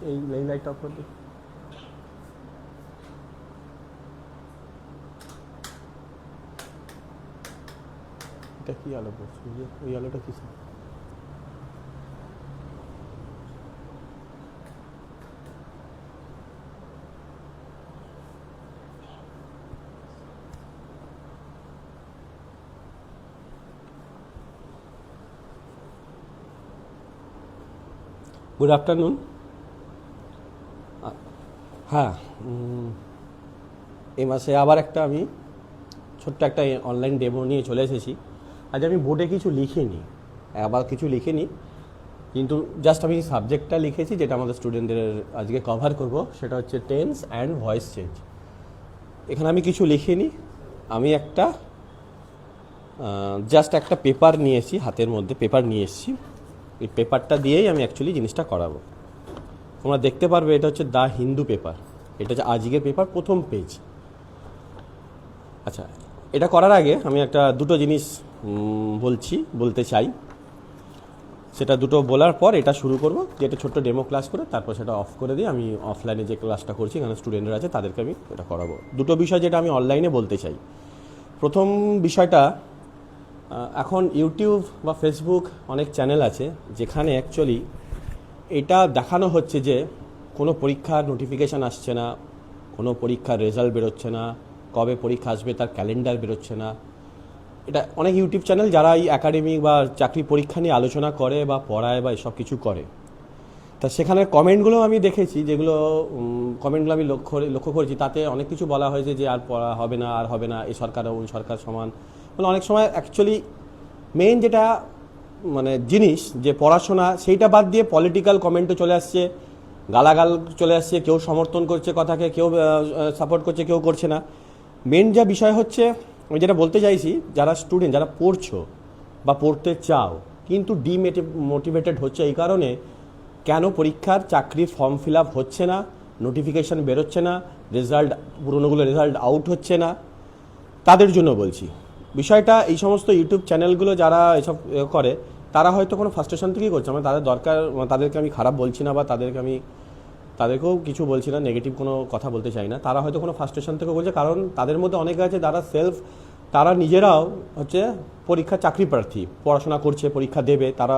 এই light off করে দিই। এটা কি আলো পড়ছে? ওই আলোটা কিসে? Good afternoon. হ্যাঁ, এই মাসে আবার একটা আমি ছোট্ট একটা অনলাইন ডেমো নিয়ে চলে এসেছি। আজ আমি বোর্ডে কিছু লিখিনি, আবার কিছু লিখিনি, কিন্তু জাস্ট আমি সাবজেক্টটা লিখেছি যেটা আমাদের স্টুডেন্টদের আজকে কভার করব, সেটা হচ্ছে টেন্স অ্যান্ড ভয়েস চেঞ্জ। এখানে আমি কিছু লিখিনি, আমি একটা জাস্ট একটা পেপার নিয়েছি, হাতের মধ্যে পেপার নিয়ে এসেছি। এই পেপারটা দিয়েই আমি অ্যাকচুয়ালি জিনিসটা করাবো। তোমরা দেখতে পারবে এটা হচ্ছে দ্য হিন্দু পেপার, এটা হচ্ছে আজকের পেপার, প্রথম পেজ। আচ্ছা, এটা করার আগে আমি দুটো জিনিস বলতে চাই। সেটা দুটো বলার পর এটা শুরু করব, যে এটা ছোট্ট ডেমো ক্লাস করে তারপর সেটা অফ করে দিয়ে আমি অফলাইনে যে ক্লাসটা করছি, এখানে স্টুডেন্টরা আছে তাদেরকে আমি এটা করাবো। দুটো বিষয় যেটা আমি অনলাইনে বলতে চাই। প্রথম বিষয়টা, এখন ইউটিউব বা ফেসবুক অনেক চ্যানেল আছে যেখানে অ্যাকচুয়ালি এটা দেখানো হচ্ছে যে কোনো পরীক্ষার নোটিফিকেশান আসছে না, কোনো পরীক্ষার রেজাল্ট বেরোচ্ছে না, কবে পরীক্ষা আসবে তার ক্যালেন্ডার বেরোচ্ছে না। এটা অনেক ইউটিউব চ্যানেল যারা এই একাডেমিক বা চাকরি পরীক্ষা নিয়ে আলোচনা করে বা পড়ায় বা এসব কিছু করে, তা সেখানে কমেন্টগুলো আমি দেখেছি, যেগুলো কমেন্টগুলো আমি লক্ষ্য করেছি, তাতে অনেক কিছু বলা হয়েছে যে আর পড়া হবে না, আর হবে না, এই সরকার ওই সরকার সমান। মানে অনেক সময় অ্যাকচুয়ালি মেইন যেটা জিনিস যে পড়াশোনা, সেইটা বাদ দিয়ে পলিটিক্যাল কমেন্টও চলে আসছে, গালাগাল চলে আসছে, কেউ সমর্থন করছে কথাকে, কেউ সাপোর্ট করছে, কেউ করছে না। মেন যা বিষয় হচ্ছে, আমি যেটা বলতে চাইছি, যারা স্টুডেন্ট, যারা পড়ছো বা পড়তে চাও কিন্তু ডিমোটিভেটেড হচ্ছে এই কারণে, কেন পরীক্ষার চাকরির ফর্ম ফিল আপ হচ্ছে না, নোটিফিকেশান বেরোচ্ছে না, রেজাল্ট পুরোনোগুলো রেজাল্ট আউট হচ্ছে না, তাদের জন্য বলছি বিষয়টা। এই সমস্ত ইউটিউব চ্যানেলগুলো যারা এসব করে, তারা হয়তো কোনো ফার্স্টেশন থেকেই করছে। আমার তাদেরকে আমি খারাপ বলছি না, বা তাদেরকেও কিছু বলছি না, নেগেটিভ কোনো কথা বলতে চাই না। তারা হয়তো কোনো ফার্স্টেশন থেকে বলছে, কারণ তাদের মধ্যে অনেকে আছে তারা নিজেরাও হচ্ছে পরীক্ষা চাকরি প্রার্থী, পড়াশোনা করছে, পরীক্ষা দেবে, তারা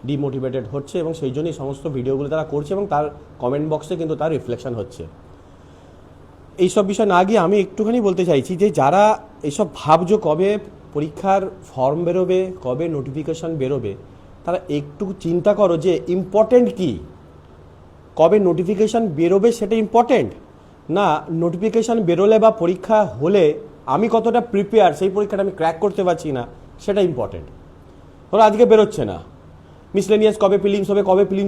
ডিমোটিভেটেড হচ্ছে এবং সেই জন্যই সমস্ত ভিডিওগুলো তারা করছে এবং তার কমেন্ট বক্সে কিন্তু তার রিফ্লেকশন হচ্ছে। এইসব বিষয় না গিয়ে আমি একটুখানি বলতে চাইছি যে যারা এইসব ভাবছো কবে পরীক্ষার ফর্ম বেরোবে, কবে নোটিফিকেশান বেরোবে, তারা একটু চিন্তা করো যে ইম্পর্টেন্ট কি, কবে নোটিফিকেশান বেরোবে সেটা ইম্পর্টেন্ট না, নোটিফিকেশান বেরোলে বা পরীক্ষা হলে আমি কতটা প্রিপেয়ার, সেই পরীক্ষাটা আমি ক্র্যাক করতে পারছি না, সেটা ইম্পর্টেন্ট। ধরো আজকে বেরোচ্ছে না, মিসলেনিয়াস কবে ফিলিমস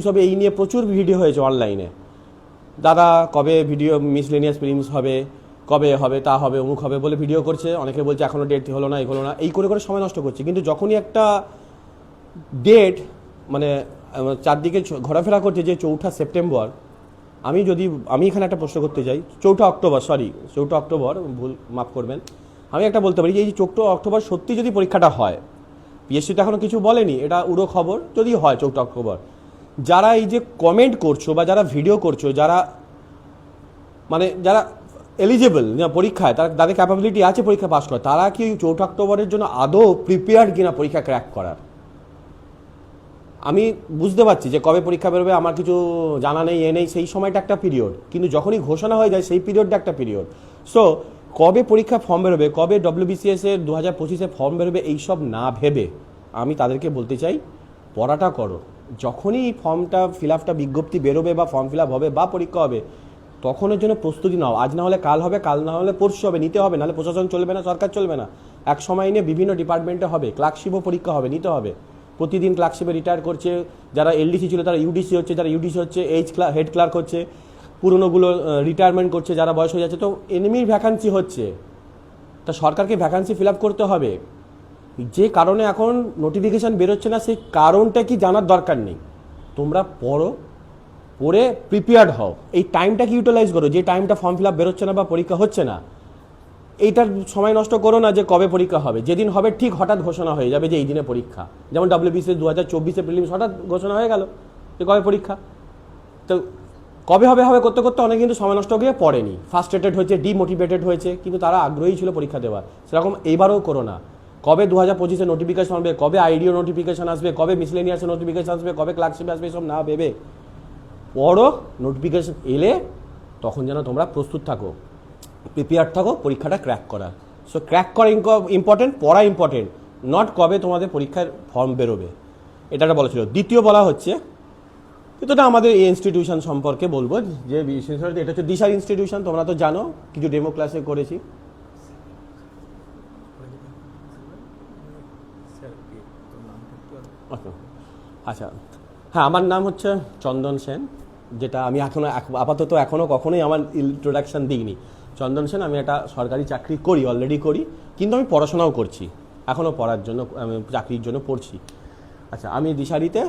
হবে, এই নিয়ে প্রচুর ভিডিও হয়েছে অনলাইনে। দাদা কবে মিসলেনিয়াস ফিলিমস হবে, কবে হবে, তা হবে, অমুক হবে বলে ভিডিও করছে, অনেকে বলছে এখনও ডেট হলো না, এগুলো না, এই করে সময় নষ্ট করছে। কিন্তু যখনই একটা ডেট চারদিকে ঘোরাফেরা করছে যে 4 সেপ্টেম্বর, আমি এখানে একটা প্রশ্ন করতে চাই, 4 অক্টোবর, ভুল মাফ করবেন, আমি একটা বলতে পারি যে এই 4 অক্টোবর সত্যি যদি পরীক্ষাটা হয়, পিএসসি তো এখনও কিছু বলেনি, এটা উড়ো খবর, যদি হয় 4 অক্টোবর, যারা এই যে কমেন্ট করছো বা যারা ভিডিও করছো, যারা এলিজেবল পরীক্ষায়, তাদের ক্যাপাবিলিটি আছে পরীক্ষা পাস করার, তারা কি 4 অক্টোবরের জন্য আদৌ প্রিপেয়ার্ড কিনা পরীক্ষা ক্র্যাক করার? আমি বুঝতে পারছি যে কবে পরীক্ষা বেরোবে আমার কিছু জানা নেই, নেই, সেই সময়টা একটা পিরিয়ড, কিন্তু যখনই ঘোষণা হয়ে যায় সেই পিরিয়ডটা একটা পিরিয়ড। সো কবে পরীক্ষা ফর্ম বেরোবে, কবে WBCS এর 2025-এ ফর্ম বেরোবে, এইসব না ভেবে আমি তাদেরকে বলতে চাই পড়াটা করো। যখনই ফর্মটা ফিল আপটা বিজ্ঞপ্তি বেরোবে বা ফর্ম ফিল আপ হবে বা পরীক্ষা হবে, তখনের জন্য প্রস্তুতি নাও। আজ না হলে কাল হবে, কাল না হলে পরশু হবে, নিতে হবে, নাহলে প্রশাসন চলবে না, সরকার চলবে না। এক সময় নিয়ে বিভিন্ন ডিপার্টমেন্টে হবে, ক্লার্কশিপও পরীক্ষা হবে, নিতে হবে। প্রতিদিন ক্লার্কশিপে রিটায়ার করছে, যারা LDC ছিল তারা UDC হচ্ছে, যারা UDC হচ্ছে হেড ক্লার্ক হচ্ছে, পুরনোগুলো রিটায়ারমেন্ট করছে, যারা বয়স হয়ে যাচ্ছে। তো এনিমির ভ্যাকান্সি হচ্ছে, তা সরকারকে ভ্যাকান্সি ফিল আপ করতে হবে। যে কারণে এখন নোটিফিকেশান বেরোচ্ছে না, সেই কারণটা কি জানার দরকার নেই। তোমরা পড়ে প্রিপেয়ার্ড হও, এই টাইমটাকে ইউটিলাইজ করো। যে টাইমটা ফর্ম ফিল আপ বেরোচ্ছে না বা পরীক্ষা হচ্ছে না, এইটার সময় নষ্ট করো না যে কবে পরীক্ষা হবে, যেদিন হবে ঠিক হঠাৎ ঘোষণা হয়ে যাবে যে এই দিনে পরীক্ষা। যেমন WBCS 2024 প্রিলিমস হঠাৎ ঘোষণা হয়ে গেল যে কবে পরীক্ষা। তো কবে হবে হবে করতে করতে অনেক কিন্তু সময় নষ্ট গিয়ে পড়েনি, ফার্স্ট্রেটেড হয়েছে, ডিমোটিভেটেড হয়েছে, কিন্তু তারা আগ্রহী ছিল পরীক্ষা দেওয়ার। সেরকম এইবারও করো না। কবে 2025 নোটিফিকেশন আসবে, কবে আইডিও নোটিফিকেশন আসবে, কবে মিসলেনিয়াসের নোটিফিকেশন আসবে, কবে ক্লার্কশিপ আসবে, সব না ভেবে পড়ো। নোটিফিকেশন এলে তখন যেন তোমরা প্রস্তুত থাকো, প্রিপেয়ার থাকো পরীক্ষাটা ক্র্যাক করার। সো ক্র্যাক করা ইম্পর্টেন্ট, পড়া ইম্পর্টেন্ট, নট কবে তোমাদের পরীক্ষার ফর্ম বেরোবে। এটা বলা ছিল। দ্বিতীয় বলা হচ্ছে, এটা আমাদের এই ইনস্টিটিউশন সম্পর্কে বলবো, যে বিশেষ করে এটা হচ্ছে দিশার ইনস্টিটিউশন। তোমরা তো জানো, কিছু ডেমো ক্লাসে করেছি। আচ্ছা, হ্যাঁ, আমার নাম হচ্ছে চন্দন সেন, যেটা আমি আপাতত এখনও কখনোই আমার ইন্ট্রোডাকশান দিইনি। চন্দন সেন, আমি একটা সরকারি চাকরি করি, অলরেডি করি, কিন্তু আমি পড়াশোনাও করছি, এখনও পড়ার জন্য, আমি চাকরির জন্য পড়ছি। আচ্ছা, আমি দিশারিতে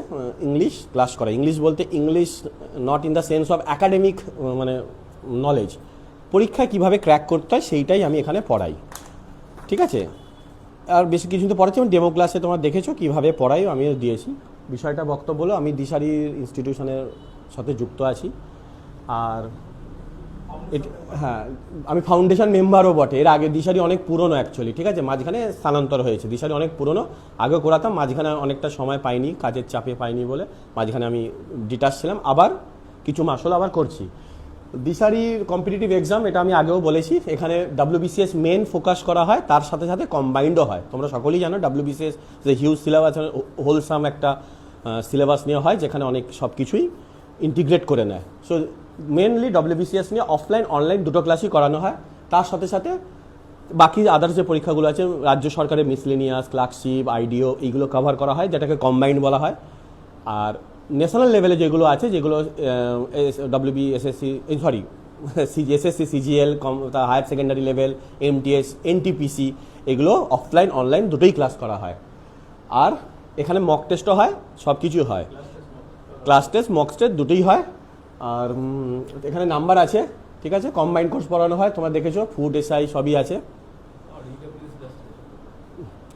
ইংলিশ ক্লাস করাই। ইংলিশ বলতে English not in the sense of academic মানে নলেজ, পরীক্ষায় কীভাবে ক্র্যাক করতে হয় সেইটাই আমি এখানে পড়াই। ঠিক আছে, আর বেশি কিছু তো পড়াচ্ছি। আমি ডেমো ক্লাসে তোমার দেখেছো কীভাবে পড়াই, আমিও দিয়েছি। বিষয়টা বক্তব্য হলো, আমি দিশারি ইনস্টিটিউশনের সাথে যুক্ত আছি। আর হ্যাঁ, আমি ফাউন্ডেশন মেম্বারও বটে। এর আগে দিশারি অনেক পুরনো অ্যাকচুয়ালি, ঠিক আছে, মাঝখানে স্থানান্তর হয়েছে। দিশারি অনেক পুরনো, আগেও করাতাম, মাঝখানে অনেকটা সময় পাইনি, কাজের চাপে পাইনি বলে মাঝখানে আমি ডিটাচ ছিলাম। আবার কিছু মাস হলো আবার করছি। দিশারির কম্পিটিটিভ এক্সাম, এটা আমি আগেও বলেছি, এখানে WBCS মেন ফোকাস করা হয়, তার সাথে সাথে কম্বাইন্ডও হয়। তোমরা সকলেই জানো WBCS যে হিউজ সিলেবাস, হোলসাম একটা সিলেবাস নিয়ে হয়, যেখানে অনেক সব কিছুই ইন্টিগ্রেট করে নেয়। সো মেনলি WBCS নিয়ে অফলাইন অনলাইন দুটো ক্লাসই করানো হয়। তার সাথে সাথে বাকি আদার্স যে পরীক্ষাগুলো আছে, রাজ্য সরকারের মিসলেনিয়াস, ক্লার্কশিপ, আইডিও, এইগুলো কভার করা হয়, যেটাকে কম্বাইন্ড বলা হয়। আর ন্যাশনাল লেভেলে যেগুলো আছে, যেগুলো SSC, CGL, higher secondary level, MTS, NTPC, এগুলো অফলাইন অনলাইন দুটোই ক্লাস করা হয়। আর এখানে মক টেস্টও হয়, সব কিছুই হয়, ক্লাস টেস্ট, মক টেস্ট দুটোই হয়। আর এখানে নাম্বার আছে, ঠিক আছে, কম্বাইন্ড কোর্স পড়ানো হয়, তোমরা দেখেছো, ফুড SI সবই আছে।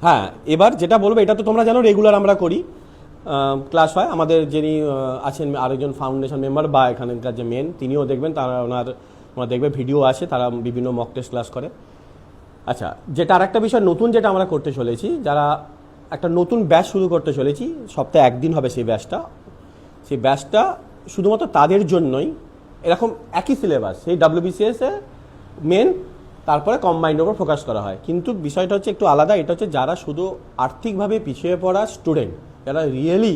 হ্যাঁ, এবার যেটা বলবো, এটা তো তোমরা জানো রেগুলার আমরা করি, ক্লাস হয়। আমাদের যিনি আছেন আরেকজন ফাউন্ডেশন মেম্বার বা এখানকার যে মেন, তিনিও দেখবেন, তারা ওনার দেখবে ভিডিও আছে, তারা বিভিন্ন মক টেস্ট ক্লাস করে। আচ্ছা, যেটা আরেকটা বিষয় নতুন যেটা আমরা করতে চলেছি, যারা একটা নতুন ব্যাচ শুরু করতে চলেছি, সপ্তাহে একদিন হবে সেই ব্যাচটা শুধুমাত্র তাদের জন্যই। এরকম একই সিলেবাস, সেই WBCS এ মেন, তারপরে কম্বাইন্ডের উপর ফোকাস করা হয়। কিন্তু বিষয়টা হচ্ছে একটু আলাদা। এটা হচ্ছে যারা শুধু আর্থিকভাবে পিছিয়ে পড়া স্টুডেন্ট, যারা রিয়েলি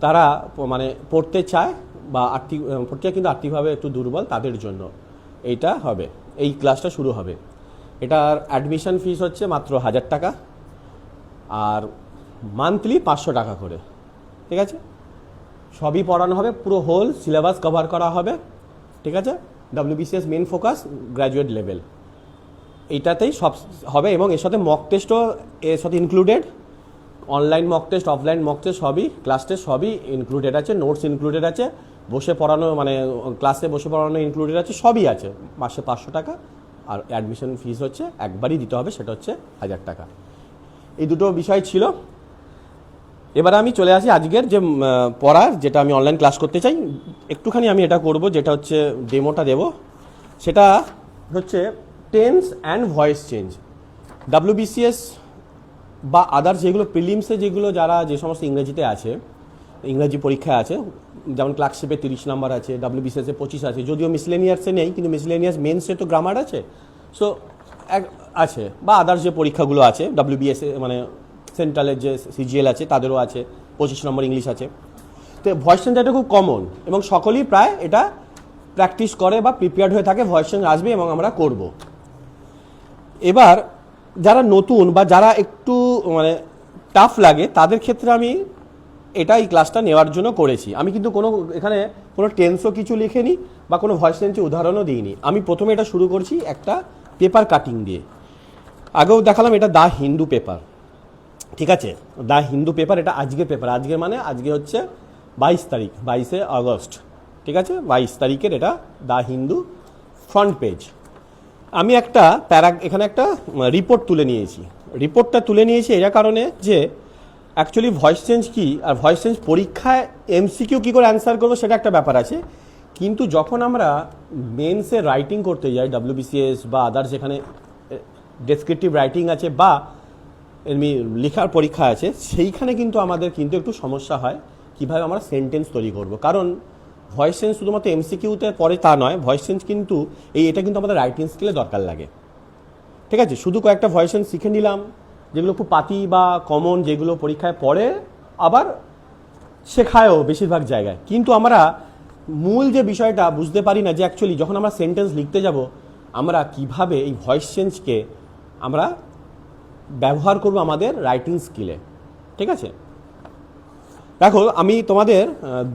তারা মানে পড়তে চায় বা পড়তে চায় কিন্তু আর্থিকভাবে একটু দুর্বল, তাদের জন্য এইটা হবে, এই ক্লাসটা শুরু হবে। এটার অ্যাডমিশন ফিস হচ্ছে মাত্র 1000 টাকা, আর মান্থলি 500 টাকা করে, ঠিক আছে। সবই পড়ানো হবে, পুরো হোল সিলেবাস কভার করা হবে, ঠিক আছে। WBCS main focus graduate level, এইটাতেই সব হবে। এবং এর সাথে মক টেস্টও এর সাথে included, online mock test, offline mock test সবই, ক্লাস টেস্ট সবই ইনক্লুডেড আছে, নোটস ইনক্লুডেড আছে, বসে পড়ানো মানে ক্লাসে বসে পড়ানো ইনক্লুডেড আছে, সবই আছে। মাসে 500 টাকা, আর অ্যাডমিশন ফিস হচ্ছে একবারই দিতে হবে, সেটা হচ্ছে 1000 টাকা। এই দুটো বিষয় ছিল। এবার আমি চলে আসি আজকের যে পড়ার, যেটা আমি অনলাইন ক্লাস করতে চাই। একটুখানি আমি এটা করব, যেটা হচ্ছে ডেমোটা দেব, সেটা হচ্ছে tense and voice change. WBCS বা আদার্স যেগুলো প্রিলিমসে, যেগুলো যারা যে সমস্ত ইংরেজিতে আছে, ইংরেজি পরীক্ষায় আছে, যেমন ক্লার্কশিপে 30 নাম্বার আছে, WBCS-এ 25 আছে, যদিও মিসলেনিয়াসে নেই, কিন্তু মিসলেনিয়াস মেন্সে তো গ্রামার আছে, সো আছে। বা আদার্স যে পরীক্ষাগুলো আছে WBS-এ, মানে সেন্ট্রালের যে CGL আছে, তাদেরও আছে, 25 নম্বর ইংলিশ আছে। তো ভয়েস চেঞ্জ এটা খুব কমন, এবং সকলেই প্রায় এটা প্র্যাকটিস করে বা প্রিপেয়ার্ড হয়ে থাকে, ভয়েস চেঞ্জ আসবে এবং আমরা করব। এবার যারা নতুন বা যারা একটু মানে টাফ লাগে, তাদের ক্ষেত্রে আমি এই ক্লাসটা নেওয়ার জন্য করেছি। আমি কিন্তু এখানে কোনো টেন্সও কিছু লিখিনি বা কোনো ভয়েস চেঞ্জের উদাহরণও দিইনি। আমি প্রথমে এটা শুরু করছি একটা পেপার কাটিং দিয়ে। আগেও দেখালাম, এটা দ্য হিন্দু পেপার, ঠিক আছে, দ্য হিন্দু পেপার। এটা আজকের পেপার, আজকে মানে আজকে হচ্ছে 22 তারিখ, 22শে আগস্ট, ঠিক আছে, 22 তারিখের এটা দ্য হিন্দু ফ্রন্ট পেজ। আমি একটা এখানে একটা রিপোর্ট তুলে নিয়েছি। রিপোর্টটা তুলে নিয়েছি এর কারণে যে অ্যাকচুয়ালি ভয়েস চেঞ্জ কি, আর ভয়েস চেঞ্জ পরীক্ষায় এমসিকিউ কী করে অ্যান্সার করবো সেটা একটা ব্যাপার আছে, কিন্তু যখন আমরা মেন্সে রাইটিং করতে যাই, WBCS বা আদার্স যেখানে ডেসক্রিপটিভ রাইটিং আছে বা এমনি লেখার পরীক্ষা আছে, সেইখানে কিন্তু আমাদের কিন্তু একটু সমস্যা হয় কীভাবে আমরা সেন্টেন্স তৈরি করব। কারণ ভয়েস চেঞ্জ শুধুমাত্র এমসিকিউতে পরে তা নয়, ভয়েস চেঞ্জ কিন্তু এটা কিন্তু আমাদের রাইটিং স্কিলে দরকার লাগে। ঠিক আছে, শুধু কয়েকটা ভয়েস চেঞ্জ শিখে নিলাম যেগুলো খুব পাতি বা কমন, যেগুলো পরীক্ষায় পড়ে আবার শেখায়ও বেশিরভাগ জায়গায়, কিন্তু আমরা মূল যে বিষয়টা বুঝতে পারি না যে অ্যাকচুয়ালি যখন আমরা সেন্টেন্স লিখতে যাব আমরা কিভাবে এই ভয়েস চেঞ্জকে আমরা ব্যবহার করব আমাদের রাইটিং স্কিলে। ঠিক আছে, দেখো আমি তোমাদের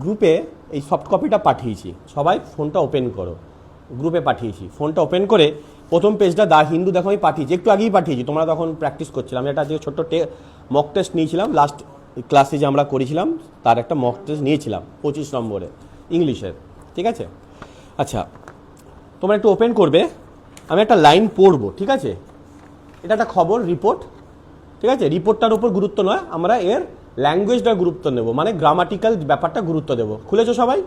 গ্রুপে এই সফট কপিটা পাঠিয়েছি, সবাই ফোনটা ওপেন করো, গ্রুপে পাঠিয়েছি, ফোনটা ওপেন করে প্রথম পেজটা দা হিন্দু দেখো আমি পাঠিয়েছি, একটু আগেই পাঠিয়েছি, তোমরা তখন প্র্যাকটিস করছিলাম। এটা যে ছোট্ট মক টেস্ট নিয়েছিলাম লাস্ট ক্লাসে যে আমরা করেছিলাম, তার একটা মক টেস্ট নিয়েছিলাম 25 নম্বরে ইংলিশের। ঠিক আছে, আচ্ছা তোমরা একটু ওপেন করবে, আমি একটা লাইন পড়বো। ঠিক আছে, এটা একটা খবর রিপোর্ট। ঠিক আছে, রিপোর্টটার উপর গুরুত্ব নয়, আমরা এর ল্যাঙ্গুয়েজটা গুরুত্ব নেব, মানে গ্রামাটিক্যাল ব্যাপারটা গুরুত্ব দেবো। খুলেছো সবাই?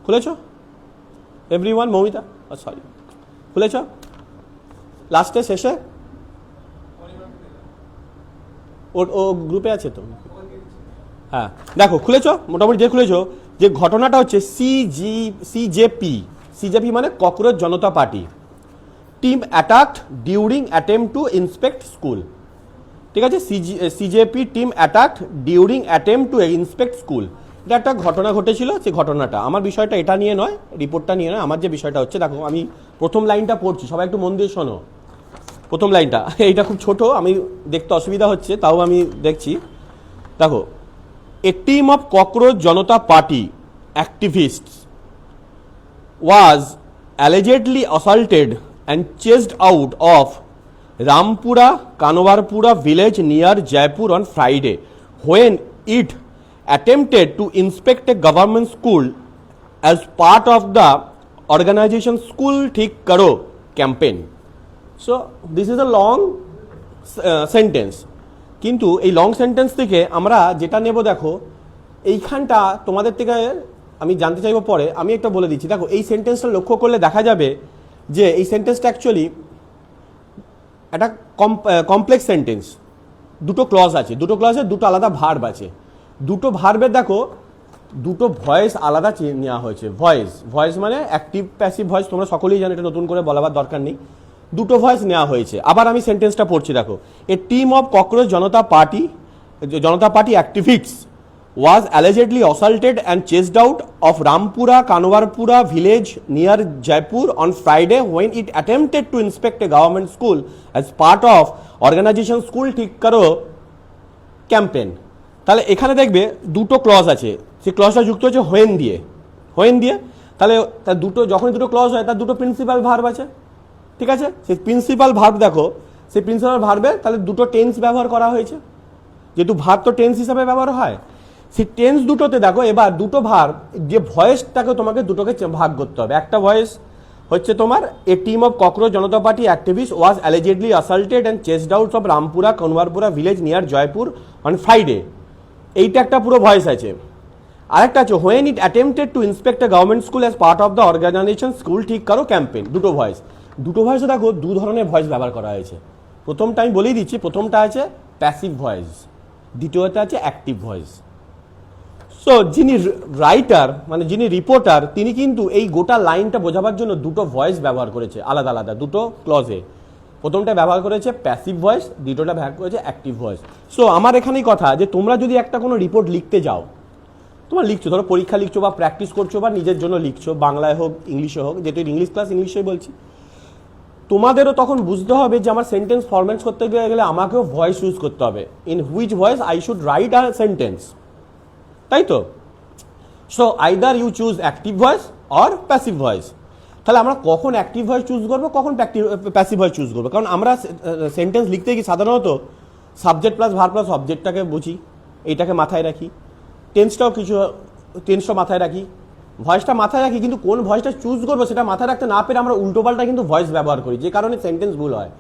খুলেছো এভরিওয়ান? মৌমিতা সরি, খুলেছ লাস্টে শেষে? ও গ্রুপে আছে তো? হ্যাঁ দেখো খুলেছ, মোটামুটি যে খুলেছ, যে ঘটনাটা হচ্ছে সিজেপি মানে cockroach Janata party team attacked during attempt to inspect school. ঠিক আছে, CJP team attacked during attempt to inspect school. এটা একটা ঘটনা ঘটেছিল, সেই ঘটনাটা, আমার বিষয়টা এটা নিয়ে নয়, রিপোর্টটা নিয়ে নয়, আমার যে বিষয়টা হচ্ছে, দেখো আমি প্রথম লাইনটা পড়ছি, সবাই একটু মন দিয়ে শোনো। প্রথম লাইনটা এইটা খুব ছোট, আমি দেখতে অসুবিধা হচ্ছে, তাও আমি দেখছি। দেখো, a team of Cockroach Janata Party activists was allegedly assaulted and chased out of Rampura Kanwarpura village near Jaipur on Friday when it attempted to inspect a government school as part of the organization School Thik Karo campaign. So this is a long sentence, কিন্তু এই long sentence থেকে আমরা যেটা নেব, দেখো এইখানটা তোমাদের থেকে আমি জানতে চাইবো পরে, আমি একটা বলে দিচ্ছি। দেখো এই সেন্টেন্সটা লক্ষ্য করলে দেখা যাবে যে এই সেন্টেন্সটা অ্যাকচুয়ালি একটা কমপ্লেক্স সেন্টেন্স। দুটো ক্লজ আছে, দুটো ক্লজে দুটো আলাদা ভার্ব আছে, দুটো ভার্বের দেখো দুটো ভয়েস আলাদা নেওয়া হয়েছে। ভয়েস মানে অ্যাক্টিভ প্যাসিভ ভয়েস, তোমরা সকলেই জানো, এটা নতুন করে বলাবার দরকার নেই। দুটো ভয়েস নেওয়া হয়েছে। আবার আমি সেন্টেন্সটা পড়ছি, দেখো a team of Cockroach Janata Party activists was allegedly assaulted and chased out of Rampura Kanwarpura village near Jaipur on Friday when it attempted to inspect a government school as part of organization School Thik Karo campaign. তাহলে এখানে দেখবে দুটো clause আছে, সেই ক্লজটা যুক্ত হচ্ছে when দিয়ে। তাহলে তার দুটো, যখনই দুটো ক্লজ হয় তার দুটো প্রিন্সিপাল ভার্ব আছে। ঠিক আছে, সেই প্রিন্সিপাল ভার্ব দেখো, সেই প্রিন্সিপাল ভার্বে তাহলে দুটো টেন্স ব্যবহার করা হয়েছে, যেহেতু ভার্ব তো টেন্স হিসাবে ব্যবহার হয়। সেই টেন্স দুটোতে দেখো এবার দুটো ভার্ব, যে ভয়েসটাকে তোমাকে দুটোকে ভাগ করতে হবে। একটা ভয়েস হচ্ছে তোমার a team of Cockroach Janata Party activist was allegedly assaulted and chased out of Rampura Kanwarpura village near Jaipur on Friday, এইটা একটা পুরো ভয়েস আছে। আরেকটা আছে when it attempted to inspect a government school as part of the organisation school ঠিক কারো campaign. দুটো ভয়েসে দেখো দু ধরনের ভয়েস ব্যবহার করা হয়েছে। প্রথমটা আমি বলেই দিচ্ছি, প্রথমটা আছে প্যাসিভ ভয়েস, দ্বিতীয়টা আছে অ্যাক্টিভ ভয়েস। সো যিনি রাইটার মানে যিনি রিপোর্টার, তিনি কিন্তু এই গোটা লাইনটা বোঝাবার জন্য দুটো ভয়েস ব্যবহার করেছে আলাদা আলাদা, দুটো ক্লজে। প্রথমটা ব্যবহার করেছে প্যাসিভ ভয়েস, দ্বিতীয়টা ব্যবহার করেছে অ্যাক্টিভ ভয়েস। সো আমার এখানেই কথা যে তোমরা যদি একটা কোনো রিপোর্ট লিখতে যাও, তোমরা লিখছো, ধরো পরীক্ষা লিখছো বা প্র্যাকটিস করছো বা নিজের জন্য লিখছো, বাংলায় হোক ইংলিশে হোক, যেহেতু ইংলিশ ক্লাস ইংলিশেই বলছি, তোমাদেরও তখন বুঝতে হবে যে আমার সেন্টেন্স ফরম্যাট করতে গেলে আমাকেও ভয়েস ইউজ করতে হবে, in which voice I should write a sentence, তাই তো? So either you choose active voice or passive voice. তাহলে আমরা কখন অ্যাক্টিভ ভয়েস চুজ করবো, কখন প্যাসিভ ভয়েস চুজ করবো? কারণ আমরা সেন্টেন্স লিখতে গিয়ে সাধারণত সাবজেক্ট প্লাস ভার্ব প্লাস অবজেক্টটাকে বুঝি, এইটাকে মাথায় রাখি, টেন্সটা মাথায় রাখি, ভয়েসটা মাথায় রাখি, কিন্তু কোন ভয়েসটা চুজ করবো সেটা মাথায় রাখতে না পেরে আমরা উল্টোপাল্টা কিন্তু ভয়েস ব্যবহার করি, যে কারণে সেন্টেন্স ভুল হয়।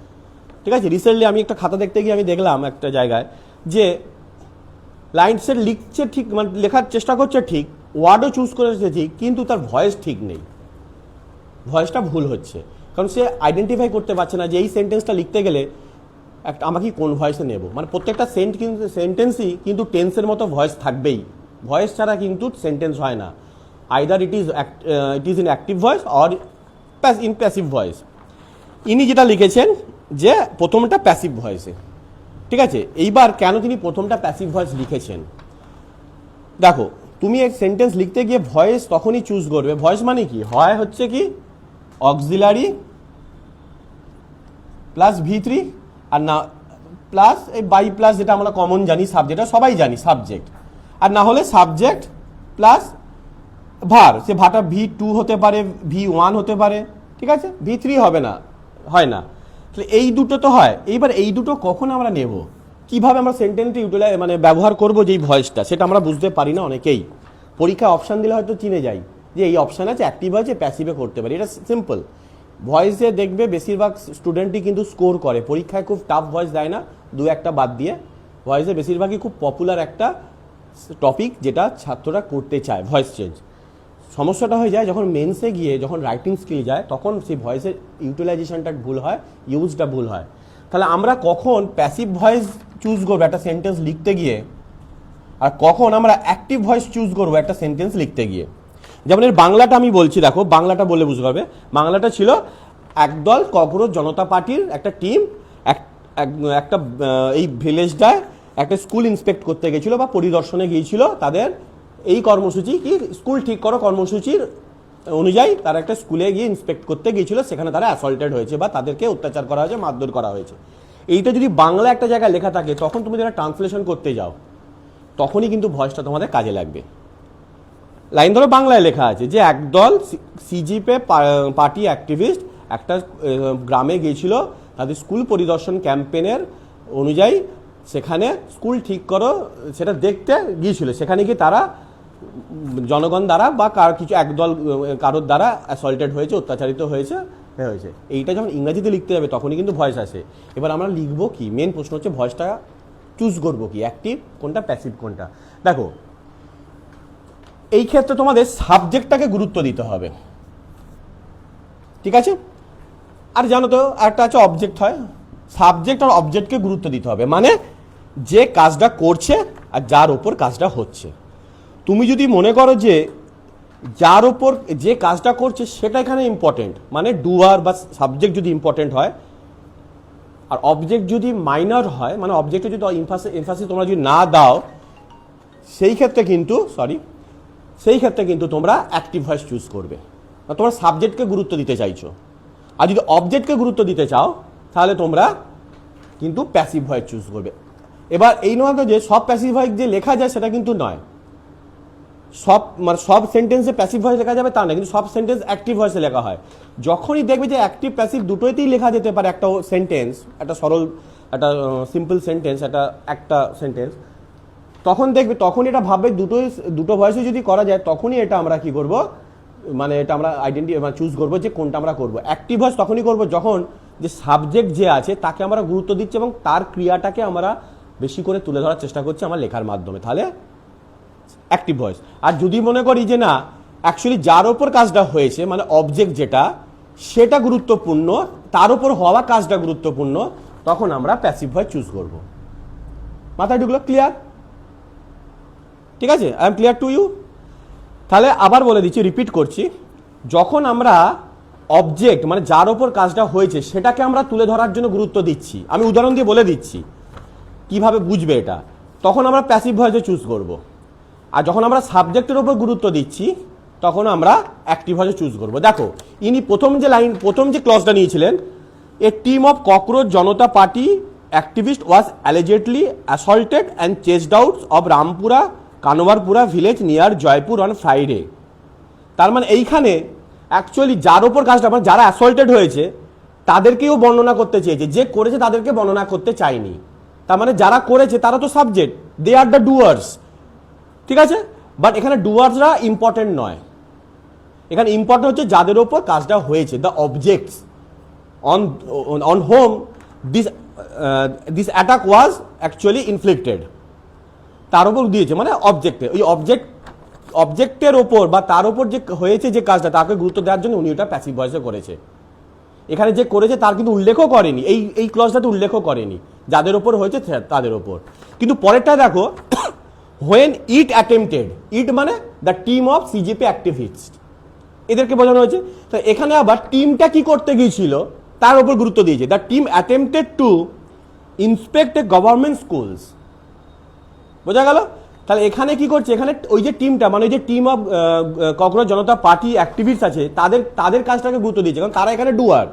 ঠিক আছে, রিসেন্টলি আমি একটা খাতা দেখতে গিয়ে আমি দেখলাম একটা জায়গায় যে লাইনসের লিখছে ঠিক, মানে লেখার চেষ্টা করছে ঠিক, ওয়ার্ডও চুজ করেছে ঠিক, কিন্তু তার ভয়েস ঠিক নেই, ভয়েসটা ভুল হচ্ছে, কারণ সে আইডেন্টিফাই করতে পারছে না যে এই সেন্টেন্সটা লিখতে গেলে একটা আমাকে কোন ভয়েসে নেব। মানে প্রত্যেকটা সেন্টেন্সই কিন্তু টেন্সের মতো ভয়েস থাকবেই, ভয়েস ছাড়া কিন্তু সেন্টেন্স হয় না। Either it is in active voice or in passive voice. ইনি যেটা লিখেছেন যে প্রথমটা প্যাসিভ ভয়েসে, ঠিক আছে। এইবার কেন তিনি প্রথমটা প্যাসিভ ভয়েস লিখেছেন, দেখো তুমি এক সেন্টেন্স লিখতে গিয়ে ভয়েস তখনই চুজ করবে, ভয়েস মানে কি হয় হচ্ছে কি অক্সিলারি প্লাস V3 আর না প্লাস এই বাই প্লাস, যেটা আমরা কমন জানি সাবজেক্ট, সবাই জানি সাবজেক্ট, আর না হলে সাবজেক্ট প্লাস ভার, সে ভাটা V2 হতে পারে, V1 হতে পারে, ঠিক আছে, V3 হবে না, হয় না, তাহলে এই দুটো তো হয়। এইবার এই দুটো কখন আমরা নেব, কিভাবে আমরা সেন্টেন্সটি ইউটিলাইজ মানে ব্যবহার করব যেই ভয়েসটা, সেটা আমরা বুঝতে পারি না অনেকেই। পরীক্ষায় অপশান দিলে হয়তো চিনে যাই যে এই অপশান আছে, অ্যাক্টিভ আছে, প্যাসিভে করতে পারি, এটা সিম্পল। ভয়েসে দেখবে বেশিরভাগ স্টুডেন্টই কিন্তু স্কোর করে, পরীক্ষায় খুব টাফ ভয়েস দেয় না, দু একটা বাদ দিয়ে। ভয়েসে বেশিরভাগই খুব পপুলার একটা টপিক যেটা ছাত্ররা করতে চায়, ভয়েস চেঞ্জ। সমস্যাটা হয়ে যায় যখন মেন্সে গিয়ে যখন রাইটিং স্কিল যায়, তখন সেই ভয়েসের ইউটিলাইজেশনটা ভুল হয়, ইউজটা ভুল হয়। তাহলে আমরা কখন প্যাসিভ ভয়েস চুজ করবো একটা সেন্টেন্স লিখতে গিয়ে, আর কখন আমরা অ্যাক্টিভ ভয়েস চুজ করবো একটা সেন্টেন্স লিখতে গিয়ে। যেমন এর বাংলাটা আমি বলছি, দেখো বাংলাটা বলে বুঝতে পারবে। বাংলাটা ছিল একদল ককরোচ জনতা পার্টির একটা টিম একটা এই ভিলেজটায় একটা স্কুল ইন্সপেক্ট করতে গেছিলো বা পরিদর্শনে গিয়েছিল। তাদের এই কর্মসূচি কি স্কুল ঠিক করো কর্মসূচির অনুযায়ী তারা একটা স্কুলে গিয়ে ইন্সপেক্ট করতে গিয়েছিল, সেখানে তারা অ্যাসল্টেড হয়েছে বা তাদেরকে অত্যাচার করা হয়েছে, মারধর করা হয়েছে। এইটা যদি বাংলা একটা জায়গায় লেখা থাকে, তখন তুমি যারা ট্রান্সলেশন করতে যাও তখনই কিন্তু ভয়েসটা তোমাদের কাজে লাগবে। লাইন ধরো বাংলায় লেখা আছে যে একদল সিজিপে পার্টি অ্যাক্টিভিস্ট একটা গ্রামে গিয়েছিল তাদের স্কুল পরিদর্শন ক্যাম্পেনের অনুযায়ী, সেখানে স্কুল ঠিক করো সেটা দেখতে গিয়েছিল। সেখানে গিয়ে তারা জনগণ দ্বারা বা কিছু একদল কারোর দ্বারা অ্যাসল্টেড হয়েছে, অত্যাচারিত হয়েছে। এইটা যখন ইংরেজিতে লিখতে যাবে তখনই কিন্তু ভয়েস আসে। এবার আমরা লিখবো কি, মেন প্রশ্ন হচ্ছে ভয়েসটা চুজ করবো কি, অ্যাক্টিভ কোনটা প্যাসিভ কোনটা। দেখো এই ক্ষেত্রে তোমাদের সাবজেক্টটাকে গুরুত্ব দিতে হবে, ঠিক আছে। আর জানো তো একটা আছে অবজেক্ট হয়, সাবজেক্ট আর অবজেক্টকে গুরুত্ব দিতে হবে, মানে যে কাজটা করছে আর যার ওপর কাজটা হচ্ছে। তুমি যদি মনে করো যে যার ওপর যে কাজটা করছে সেটা এখানে ইম্পর্টেন্ট, মানে ডুয়ার বা সাবজেক্ট যদি ইম্পর্টেন্ট হয়, আর অবজেক্ট যদি মাইনর হয়, মানে অবজেক্টে যদি এমফাসিস তোমরা যদি না দাও, সেই ক্ষেত্রে কিন্তু তোমরা অ্যাক্টিভ ভয়েস চুজ করবে, তোমরা সাবজেক্টকে গুরুত্ব দিতে চাইছো। আর যদি অবজেক্টকে গুরুত্ব দিতে চাও তাহলে তোমরা কিন্তু প্যাসিভ ভয়েস চুজ করবে। এবার এই নয় যে সব প্যাসিভ ভয়েস যে লেখা যায় সেটা কিন্তু নয়, সব সেন্টেন্সে প্যাসিভ ভয়েস লেখা যাবে তা না, কিন্তু সব সেন্টেন্স অ্যাক্টিভ ভয়েসে লেখা হয়। যখনই দেখবে যে অ্যাক্টিভ প্যাসিভ দুটোতেই লেখা যেতে পারে একটা সেন্টেন্স, একটা সরল একটা সিম্পল সেন্টেন্স, একটা সেন্টেন্স, তখন দেখবে তখন এটা ভাববে দুটো ভয়েসে যদি করা যায় তখনই এটা আমরা কি করব, মানে এটা আমরা চুজ করবো যে কোনটা আমরা করবো। অ্যাক্টিভ ভয়েস তখনই করবো যখন যে সাবজেক্ট যে আছে তাকে আমরা গুরুত্ব দিচ্ছি এবং তার ক্রিয়াটাকে আমরা বেশি করে তুলে ধরার চেষ্টা করছি আমার লেখার মাধ্যমে, তাহলে অ্যাক্টিভ ভয়েস। আর যদি মনে করি যে না অ্যাকচুয়ালি যার ওপর কাজটা হয়েছে, মানে অবজেক্ট যেটা সেটা গুরুত্বপূর্ণ, তার উপর হওয়া কাজটা গুরুত্বপূর্ণ, তখন আমরা প্যাসিভ ভয়েস চুজ করব। মাথায় ঢুকলো? ক্লিয়ার? ঠিক আছে, I am clear to you? তাহলে আবার বলে দিচ্ছি, রিপিট করছি, যখন আমরা অবজেক্ট মানে যার ওপর কাজটা হয়েছে সেটাকে আমরা তুলে ধরার জন্য গুরুত্ব দিচ্ছি, আমি উদাহরণ দিয়ে বলে দিচ্ছি কিভাবে বুঝবে এটা, তখন আমরা প্যাসিভ ভয়েসে চুজ করব। আর যখন আমরা সাবজেক্টের ওপর গুরুত্ব দিচ্ছি তখন আমরা অ্যাক্টিভ ভয়েসে চুজ করব। দেখো ইনি প্রথম যে ক্লজটা নিয়েছিলেন, a team of Cockroach Janata Party activist was allegedly assaulted and chased out of Rampura Kanwarpura village near Jaipur on Friday. তার মানে এইখানে অ্যাকচুয়ালি যার ওপর কাজটা, মানে যারা অ্যাসল্টেড হয়েছে তাদেরকেও বর্ণনা করতে চেয়েছে, যে করেছে তাদেরকে বর্ণনা করতে চায়নি। তার মানে যারা করেছে তারা তো subject, they are the doers, ঠিক আছে। বাট এখানে ডুয়ার্সরা ইম্পর্টেন্ট নয়, এখানে ইম্পর্টেন্ট হচ্ছে যাদের ওপর কাজটা হয়েছে, the objects on home this attack was actually inflicted, তার উপর দিয়েছে মানে অবজেক্টে, ওই অবজেক্টের ওপর বা তার উপর যে হয়েছে যে কাজটা তাকে গুরুত্ব দেওয়ার জন্য উনি ওটা প্যাসিভ ভয়েসে করেছে। এখানে যে করেছে তার কিন্তু উল্লেখও করেনি, এই ক্লজটাতে উল্লেখও করেনি যাদের ওপর হয়েছে তাদের ওপর। কিন্তু পরেরটা দেখো, হোয়েন ইট অ্যাটেম্পটেড, ইট মানে the team of CGPA activist, এদেরকে বোঝানো হয়েছে। তো এখানে আবার টিমটা কি করতে গিয়েছিল তার উপর গুরুত্ব দিয়েছে, the team attempted to inspect a government schools. বোঝা গেল? তাহলে এখানে কি করছে, এখানে ওই যে টিমটা মানে ওই যে team of Cockroach Janata Party activist আছে তাদের কাজটাকে গুরুত্ব দিয়েছে, কারণ তারা এখানে ডুয়ার,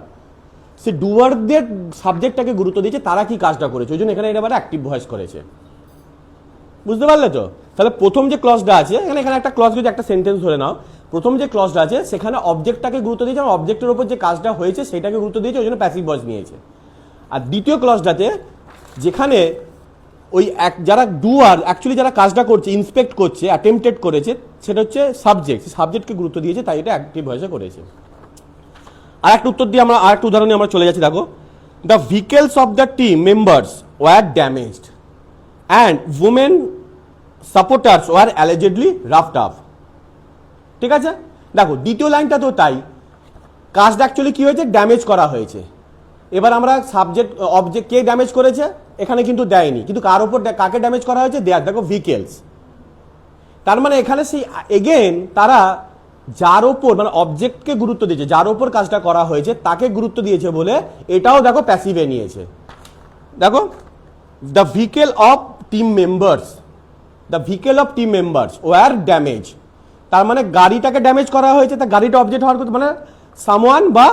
সে ডুয়ারদের সাবজেক্টটাকে গুরুত্ব দিয়েছে, তারা কি কাজটা করেছে, ওই জন্য এখানে এটা অ্যাক্টিভ ভয়েস করেছে। বুঝতে পারলে তো? তাহলে প্রথম যে ক্লজটা আছে এখানে একটা ক্লজ যদি একটা সেন্টেন্স ধরে নাও, প্রথম যে ক্লজটা আছে সেখানে অবজেক্টটাকে গুরুত্ব দিয়েছে, আর অবজেক্টের উপর যে কাজটা হয়েছে সেটাকে গুরুত্ব দিয়েছে, ওই জন্য প্যাসিভ ভয়েস নিয়েছে। আর দ্বিতীয় ক্লজটাতে যেখানে ওই যারা ডুয়ার অ্যাকচুয়ালি যারা কাজটা করছে, ইন্সপেক্ট করছে, অ্যাটেম্পটেড করেছে, সেটা হচ্ছে সাবজেক্টকে গুরুত্ব দিয়েছে, তাই এটা অ্যাক্টিভ ভয়েসে করেছে। আর একটা উত্তর দিয়ে আর একটা উদাহরণে আমরা চলে যাচ্ছি। দেখো, the vehicles of the team members were damaged and women supporters were allegedly roughed up. ঠিক আছে, দেখো দ্বিতীয় লাইনটা তো তাই, কাজটা অ্যাকচুয়ালি কি হয়েছে, ড্যামেজ করা হয়েছে। এবার আমরা অবজেক্ট কে ড্যামেজ করেছে এখানে কিন্তু দেয়নি, কিন্তু কার উপর কাকে ড্যামেজ করা হয়েছে দেখো ভেহিকলস। তার মানে এখানে সেই এগেন তারা যার ওপর মানে অবজেক্টকে গুরুত্ব দিয়েছে, যার ওপর কাজটা করা হয়েছে তাকে গুরুত্ব দিয়েছে বলে এটাও দেখো প্যাসিভে নিয়েছে। দেখো, the vehicle of team members were damage, তার মানে গাড়িটাকে ড্যামেজ করা হয়েছে, তা গাড়িটা অবজেক্ট হওয়ার কথা মানে সামওয়ান বা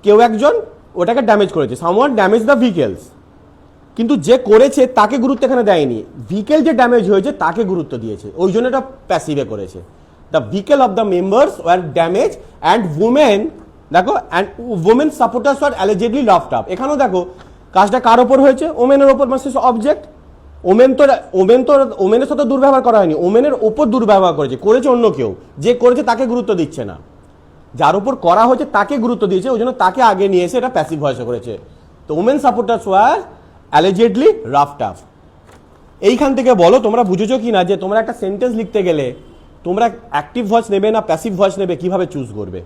কেউ একজন ওটাকে ড্যামেজ করেছে, সামওয়ান ড্যামেজ দ্য ভেহিকলস। কিন্তু যে করেছে তাকে গুরুত্ব এখানে দেয়নি, ভেহিকেল যে ড্যামেজ হয়েছে তাকে গুরুত্ব দিয়েছে, ওই জন্য এটা প্যাসিভে করেছে। The vehicle of the members were damage and women, দেখো and women supporters were allegedly roughed up. এখানেও দেখো কাজটা কার ওপর হয়েছে, ওমেনের ওপর, মানে অবজেক্ট। ওমেনের সাথে দুর্ব্যবহার করা হয়নি, ওমেনের ওপর দুর্ব্যবহার করেছে অন্য কেউ, যে করেছে তাকে গুরুত্ব দিচ্ছে না, যার উপর করা হয়েছে তাকে গুরুত্ব দিয়েছে, ওই জন্য তাকে আগে নিয়ে এসে এটা প্যাসিভ ভয়েসে করেছে। তো women supporters were allegedly roughed up. এইখান থেকে বলো তোমরা বুঝেছো কি না যে তোমরা একটা সেন্টেন্স লিখতে গেলে তোমরা অ্যাক্টিভ ভয়েস নেবে না প্যাসিভ ভয়েস নেবে, কিভাবে চুজ করবে?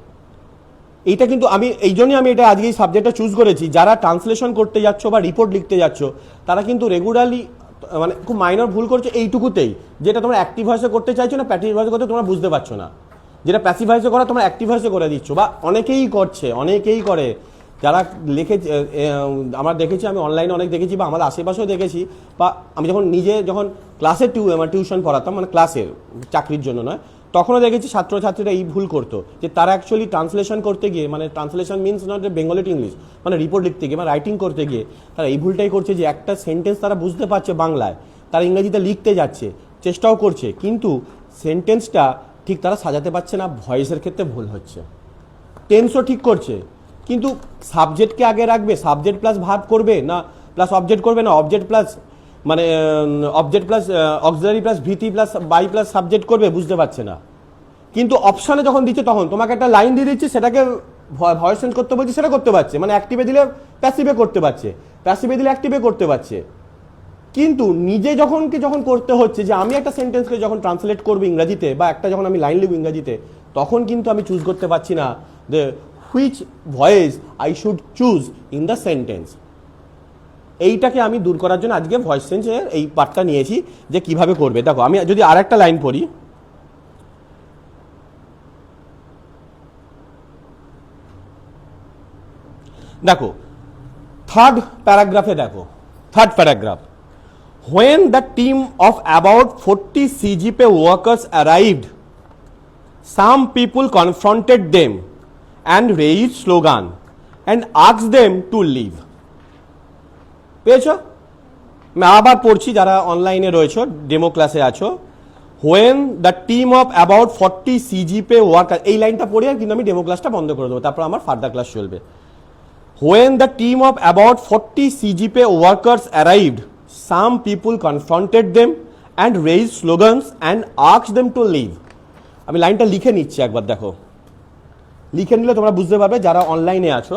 এইটা কিন্তু এই জন্যই আমি এটা আজকে এই সাবজেক্টটা চুজ করেছি। যারা ট্রান্সলেশন করতে যাচ্ছ বা রিপোর্ট লিখতে যাচ্ছ তারা কিন্তু রেগুলারলি মানে খুব মাইনর ভুল করছো এইটুকুতেই, যেটা তোমরা অ্যাক্টিভ ভয়েসে করতে চাইছো না প্যাসিভ ভয়েসে করতে তোমরা বুঝতে পারছো না, যেটা প্যাসিভ ভয়েসে করা তোমরা অ্যাক্টিভ ভয়েসে করে দিচ্ছ, বা অনেকেই করে যারা লিখেছে। আমরা দেখেছি, আমি অনলাইনে অনেক দেখেছি বা আমাদের আশেপাশেও দেখেছি, বা আমি যখন ক্লাসে টিউশন পড়াতাম, মানে ক্লাসের চাকরির জন্য নয়, তখনও দেখেছি ছাত্রছাত্রীরা এই ভুল করতো যে তারা অ্যাকচুয়ালি ট্রান্সলেশন করতে গিয়ে, মানে translation means not Bengali to English, মানে রিপোর্ট লিখতে গিয়ে বা রাইটিং করতে গিয়ে তারা এই ভুলটাই করছে যে একটা সেন্টেন্স তারা বুঝতে পারছে বাংলায়, তারা ইংরেজিতে লিখতে যাচ্ছে, চেষ্টাও করছে, কিন্তু সেন্টেন্সটা ঠিক তারা সাজাতে পারছে না, ভয়েসের ক্ষেত্রে ভুল হচ্ছে। টেন্সও ঠিক করছে, কিন্তু সাবজেক্টকে আগে রাখবে, সাবজেক্ট প্লাস ভার্ব করবে না, প্লাস অবজেক্ট করবে না, অবজেক্ট প্লাস মানে object plus auxiliary plus VT plus by plus subject করবে, বুঝতে পারছে না। কিন্তু অপশানে যখন দিচ্ছে তখন তোমাকে একটা লাইন দিয়ে দিচ্ছে, সেটাকে ভয়েস চেঞ্জ করতে বলছে, সেটা করতে পারছে, মানে অ্যাক্টিভে দিলে প্যাসিভে করতে পারছে, প্যাসিভে দিলে অ্যাক্টিভে করতে পারছে। কিন্তু নিজে যখন করতে হচ্ছে যে আমি একটা সেন্টেন্সকে যখন ট্রান্সলেট করবো ইংরাজিতে, বা একটা যখন আমি লাইন লিখব ইংরাজিতে, তখন কিন্তু আমি চুজ করতে পারছি না যে which voice I should choose in the sentence. এইটাকে আমি দূর করার জন্য আজকে ভয়েস চেঞ্জের এই পার্টটা নিয়েছি যে কিভাবে করবে। দেখো আমি যদি আর একটা লাইন পড়ি, দেখো থার্ড প্যারাগ্রাফে, দেখো third paragraph, when the team of about 40 CGPA workers arrived, some people confronted them and raised slogan and asked them to leave. পেয়েছো? আমি আবার পড়ছি, যারা অনলাইনে রয়েছো, ডেমো ক্লাসে আছো। when the team of about 40 CGPA workers, এই লাইনটা পড়ি আর কিন্তু আমি ডেমো ক্লাসটা বন্ধ করে দেবো, তারপর আমার ফার্দার ক্লাস চলবে। when the team of about 40 CGPA workers arrived, some people confronted them and raised slogans and asked them to leave. আমি লাইনটা লিখে নিচ্ছি একবার, দেখো লিখে নিলে তোমরা বুঝতে পারবে যারা অনলাইনে আছো।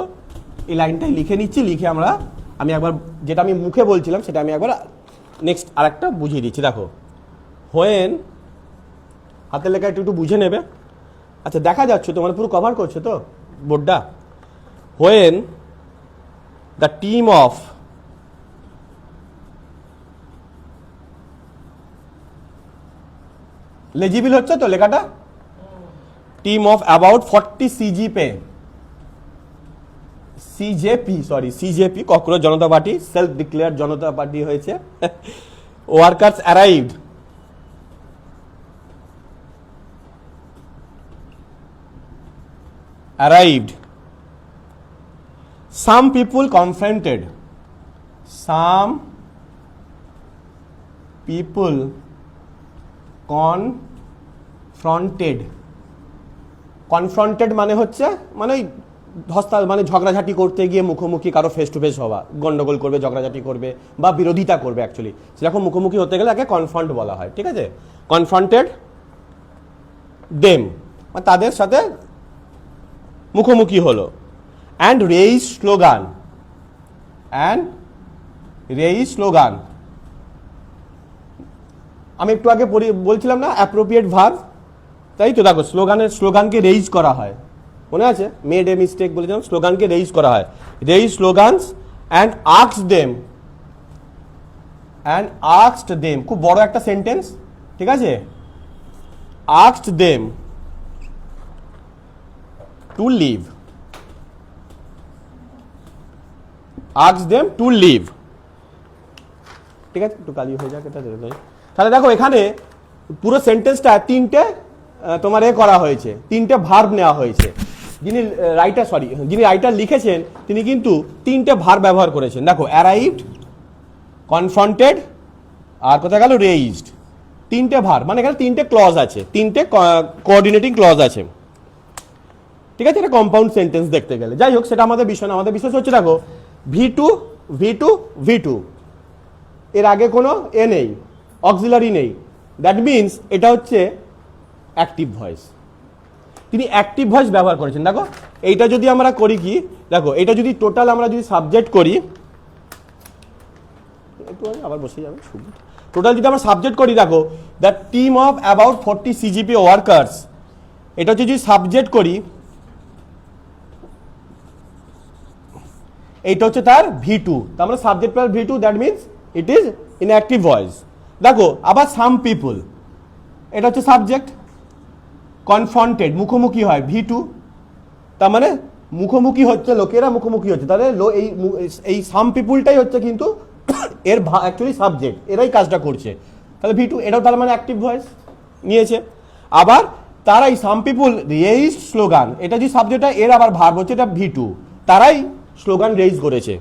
এই লাইনটাই লিখে নিচ্ছি, লিখে আমি একবার যেটা আমি মুখে বলছিলাম সেটা আমি একবার নেক্সট আরেকটা বুঝিয়ে দিচ্ছি। দেখো, হোয়েন, হাতের লেখা একটু বুঝে নেবে। আচ্ছা, দেখা যাচ্ছে তোমার পুরো কভার করছে তো বোর্ডটা। When the team of legible হচ্ছে তো লেখাটা, team of about 40 CJP Cockroach Janata Party, self declared Janata Party হয়েছে। Workers arrived. Some people confronted. Some people confronted মানে হচ্ছে মানে মানে ঝগড়াঝাটি করতে গিয়ে মুখোমুখি কারো ফেস টু ফেস হওয়া, গন্ডগোল করবে, ঝগড়াঝাটি করবে বা বিরোধিতা করবে। অ্যাকচুয়ালি সেরকম মুখোমুখি হতে গেলে তাকে কনফ্রন্ট বলা হয়, ঠিক আছে। কনফ্রন্টেড দেম, তাদের সাথে মুখোমুখি হলো। অ্যান্ড রেইজ স্লোগান, আমি একটু আগে বলছিলাম না অ্যাপ্রোপ্রিয়েট ভার্ব, তাই তো। দেখো, স্লোগানকে রেইজ করা হয়, মনে আছে, মেড এ মিস্টেক বলেছিলাম, স্লোগানকে রেইজ করা হয়। Raise slogans and asked them, খুব বড় একটা সেন্টেন্স, ঠিক আছে। আস্কড দেম টু লিভ, ঠিক আছে। একটু কালি হয়ে যাক এটা, তাহলে দেখো এখানে পুরো সেন্টেন্সটা তিনটে তোমার করা হয়েছে, তিনটে ভার্ব নেওয়া হয়েছে। যিনি রাইটার লিখেছেন তিনি কিন্তু তিনটে ভার্ব ব্যবহার করেছেন। দেখো, অ্যারাইভড, কনফ্রন্টেড, আর কোথায় গেল রেইজড, তিনটে ভার্ব, মানে এখানে তিনটে ক্লজ আছে, তিনটে কোঅর্ডিনেটিং ক্লজ আছে, ঠিক আছে। এটা কম্পাউন্ড সেন্টেন্স দেখতে গেলে। যাই হোক, সেটা আমাদের বিষয় না, আমাদের বিষয় হচ্ছে দেখো V2 এর আগে কোনো নেই, অক্সিলারি নেই, দ্যাট মিনস এটা হচ্ছে অ্যাক্টিভ ভয়েস। তিনি অ্যাক্টিভ ভয়েস ব্যবহার করেছেন। দেখো, এইটা যদি আমরা করি কি, দেখো এটা যদি টোটাল আমরা যদি সাবজেক্ট করি, একটু আবার বসে যাবে, টোটাল যদি আমরা সাবজেক্ট করি, দেখো the team of about 40 CGPA workers, এটা হচ্ছে যদি সাবজেক্ট করি, এইটা হচ্ছে তার V2, তার মানে subject plus V2, that means it is in active voice. দেখো আবার সাম পিপল, এটা হচ্ছে সাবজেক্ট, কনফ্রন্টেড মুখোমুখি হয় V2, তার মানে মুখোমুখি হচ্ছে, লোকেরা মুখোমুখি হচ্ছে, তাহলে এই সাম পিপুলটাই হচ্ছে কিন্তু এর অ্যাকচুয়ালি সাবজেক্ট, এরাই কাজটা করছে, তাহলে V2, এটাও তার মানে অ্যাক্টিভ ভয়েস নিয়েছে। আবার তারাই সাম পিপুল রেইজ স্লোগান, এটা যে সাবজেক্টটা, এর আবার ভার্ব হচ্ছে এটা V2, তারাই স্লোগান রেইজ করেছে,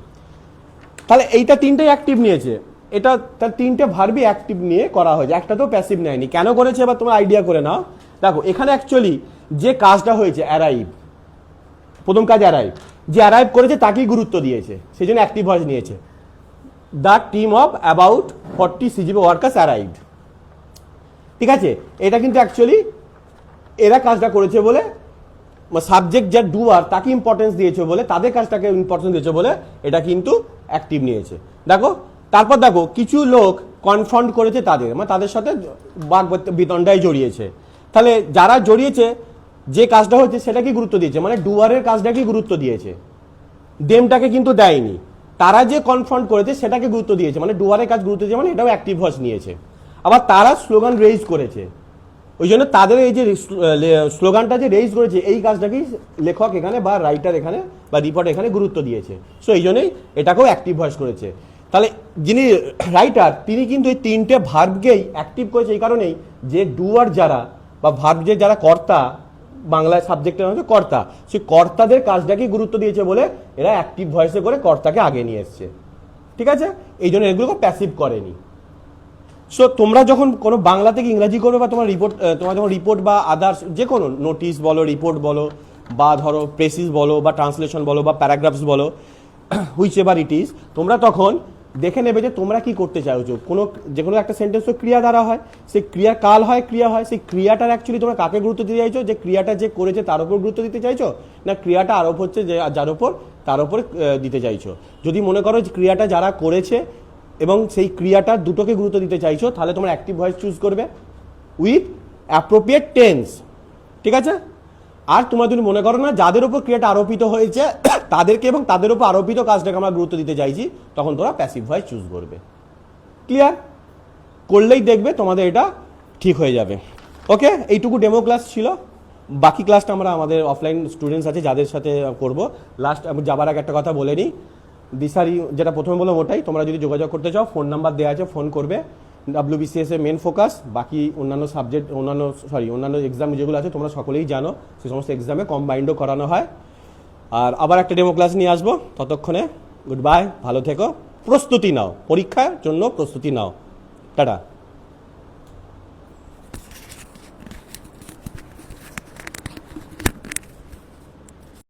তাহলে এইটা তিনটেই অ্যাক্টিভ নিয়েছে। এটা তার তিনটে ভার্বই অ্যাক্টিভ নিয়ে করা হয়েছে, একটাতেও প্যাসিভ নেয়নি। কেন করেছে এবার তোমরা আইডিয়া করে নাও। দেখো, এখানে অ্যাকচুয়ালি যে কাজটা হয়েছে অ্যারাইভ, প্রথম কাজ অ্যারাইভ, যে অ্যারাইভ করেছে তাকেই গুরুত্ব দিয়েছে, সেই জন্য অ্যাক্টিভ ভয়েস নিয়েছে। The team of about 40 CGPA workers arrived, ঠিক আছে। এটা কিন্তু অ্যাকচুয়ালি এরা কাজটা করেছে বলে, সাবজেক্ট যা ডুয়ার তাকে ইম্পর্টেন্স দিয়েছে বলে, তাদের কাজটাকে ইম্পর্টেন্স দিয়েছে বলে এটা কিন্তু অ্যাক্টিভ নিয়েছে। দেখো, তারপর দেখো কিছু লোক কনফ্রন্ট করেছে তাদের, মানে তাদের সাথে বাক বিতণ্ডায় জড়িয়েছে, তাহলে যারা জড়িয়েছে যে কাজটা হচ্ছে সেটাকে গুরুত্ব দিয়েছে, মানে ডুয়ারের কাজটাকে গুরুত্ব দিয়েছে, দেমটাকে কিন্তু দেয়নি। তারা যে কনফ্রন্ট করেছে সেটাকে গুরুত্ব দিয়েছে, মানে ডুয়ারের কাজ গুরুত্ব দিয়েছে, মানে এটাও অ্যাক্টিভ ভয়েস নিয়েছে। আবার তারা স্লোগান রেইজ করেছে, ওই জন্য তাদের এই যে স্লোগানটা যে রেইজ করেছে এই কাজটাকেই লেখক এখানে বা রাইটার এখানে বা রিপোর্ট এখানে গুরুত্ব দিয়েছে। সো এই জন্যই এটাকেও অ্যাক্টিভ ভয়েস করেছে। তাহলে যিনি রাইটার তিনি কিন্তু এই তিনটে ভার্বকেই অ্যাক্টিভ করেছে এই কারণেই যে ডুয়ার যারা বা ভার্ব যে যারা কর্তা, বাংলায় সাবজেক্টের হচ্ছে কর্তা, সেই কর্তাদের কাজটাকেই গুরুত্ব দিয়েছে বলে এরা অ্যাক্টিভ ভয়েসে করে কর্তাকে আগে নিয়ে এসছে, ঠিক আছে। এই জন্য এগুলোকে প্যাসিভ করেনি। সো তোমরা যখন কোনো বাংলা থেকে ইংরাজি করবে বা তোমার যখন রিপোর্ট বা আদার্স যে কোনো নোটিশ বলো, রিপোর্ট বলো, বা ধরো প্রেসিস বলো, বা ট্রান্সলেশন বলো, বা প্যারাগ্রাফস বলো, হুইচ এভার ইট ইজ, তোমরা তখন দেখে নেবে যে তোমরা কি করতে চাইছো। যে কোনো একটা সেন্টেন্স তো ক্রিয়া দ্বারা হয়, সেই ক্রিয়ার কাল হয়, ক্রিয়া হয়, সেই ক্রিয়াটার অ্যাকচুয়ালি তোমরা কাকে গুরুত্ব দিতে চাইছো, যে ক্রিয়াটা যে করেছে তার উপর গুরুত্ব দিতে চাইছো, না ক্রিয়াটা আরোপ হচ্ছে যে যার উপর তার উপর দিতে চাইছো। যদি মনে করো যে ক্রিয়াটা যারা করেছে এবং সেই ক্রিয়াটার দুটোকে গুরুত্ব দিতে চাইছো, তাহলে তোমরা অ্যাক্টিভ ভয়েস চুজ করবে উইথ অ্যাপ্রোপ্রিয়েট টেন্স, ঠিক আছে। আর তোমরা যদি মনে করো না যাদের উপর ক্রিয়াটা আরোপিত হয়েছে তাদেরকে এবং তাদের উপর আরোপিত কাজটাকে আমরা গুরুত্ব দিতে চাইছি, তখন তোমরা প্যাসিভ ভয়েস চুজ করবে। ক্লিয়ার? করলেই দেখবে তোমাদের এটা ঠিক হয়ে যাবে। ওকে, এইটুকু ডেমো ক্লাস ছিল। বাকি ক্লাসটা আমরা আমাদের অফলাইন স্টুডেন্টস আছে যাদের সাথে করব। লাস্ট যাবার আগে একটা কথা বলে নিই, দিশারি যেটা প্রথমে বললাম ওটাই, তোমরা যদি যোগাযোগ করতে চাও ফোন নাম্বার দেওয়া আছে, ফোন করবে। WBCS এর মেন ফোকাস, বাকি অন্যান্য সাবজেক্ট অন্যান্য এক্সাম যেগুলো আছে তোমরা সকলেই জানো, সেই সমস্ত এক্সামে কম্বাইন্ডও করানো হয়। আর আবার একটা ডেমো ক্লাস নিয়ে আসবো, ততক্ষণে গুড বাই, ভালো থেকো, প্রস্তুতি নাও, পরীক্ষার জন্য প্রস্তুতি নাও, টাটা।